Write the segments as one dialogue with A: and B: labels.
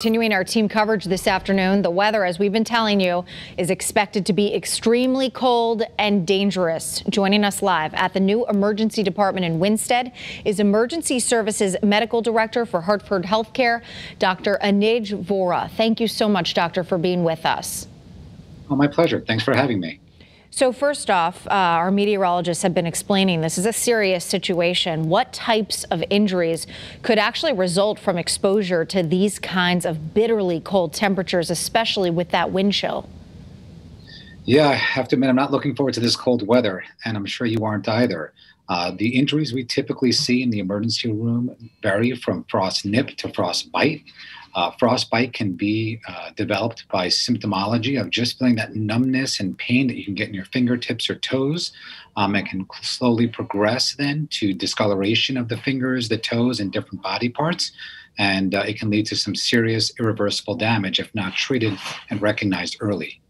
A: Continuing our team coverage this afternoon, the weather, as we've been telling you, is expected to be extremely cold and dangerous. Joining us live at the new emergency department in Winstead is Emergency Services Medical Director for Hartford HealthCare, Dr. Anuj Vohra. Thank you so much, Doctor, for being with us.
B: Oh, my pleasure. Thanks for having me.
A: So first off, our meteorologists have been explaining this is a serious situation. What types of injuries could actually result from exposure to these kinds of bitterly cold temperatures, especially with that wind chill?
B: Yeah, I have to admit, I'm not looking forward to this cold weather, and I'm sure you aren't either. The injuries we typically see in the emergency room vary from frost nip to frostbite. Frostbite can be developed by symptomology of just feeling that numbness and pain that you can get in your fingertips or toes. It can slowly progress then to discoloration of the fingers, the toes, and different body parts. And it can lead to some serious irreversible damage if not treated and recognized early.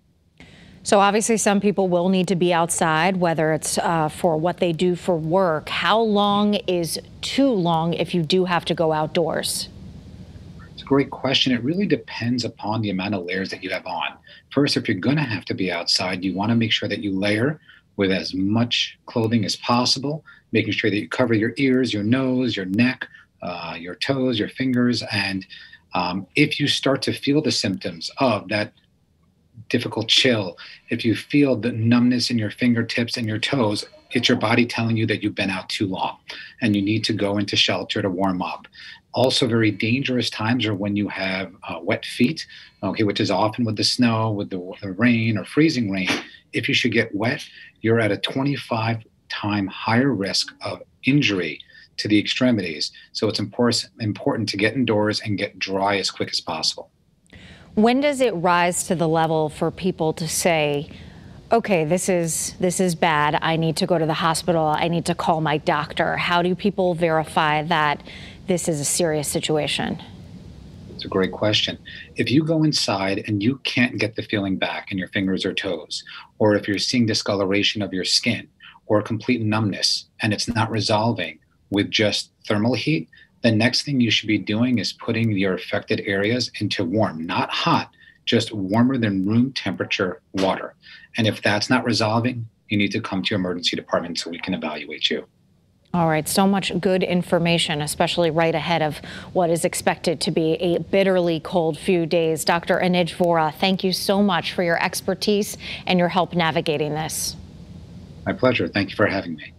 A: So obviously some people will need to be outside, whether it's for what they do for work. How long is too long if you do have to go outdoors?
B: It's a great question. It really depends upon the amount of layers that you have on. First, if you're going to have to be outside, you want to make sure that you layer with as much clothing as possible, making sure that you cover your ears, your nose, your neck, your toes, your fingers. And if you start to feel the symptoms of that difficult chill, if you feel the numbness in your fingertips and your toes, it's your body telling you that you've been out too long and you need to go into shelter to warm up. Also, very dangerous times are when you have wet feet, okay, which is often with the snow, with the rain or freezing rain. If you should get wet, you're at a 25-time higher risk of injury to the extremities. So it's important to get indoors and get dry as quick as possible.
A: When does it rise to the level for people to say, okay, this is bad, I need to go to the hospital, I need to call my doctor? How do people verify that this is a serious situation?
B: It's a great question. If you go inside and you can't get the feeling back in your fingers or toes, or if you're seeing discoloration of your skin or complete numbness and it's not resolving with just thermal heat, the next thing you should be doing is putting your affected areas into warm, not hot, just warmer than room temperature water. And if that's not resolving, you need to come to your emergency department so we can evaluate you.
A: All right, so much good information, especially right ahead of what is expected to be a bitterly cold few days. Dr. Anuj Vohra, thank you so much for your expertise and your help navigating this.
B: My pleasure. Thank you for having me.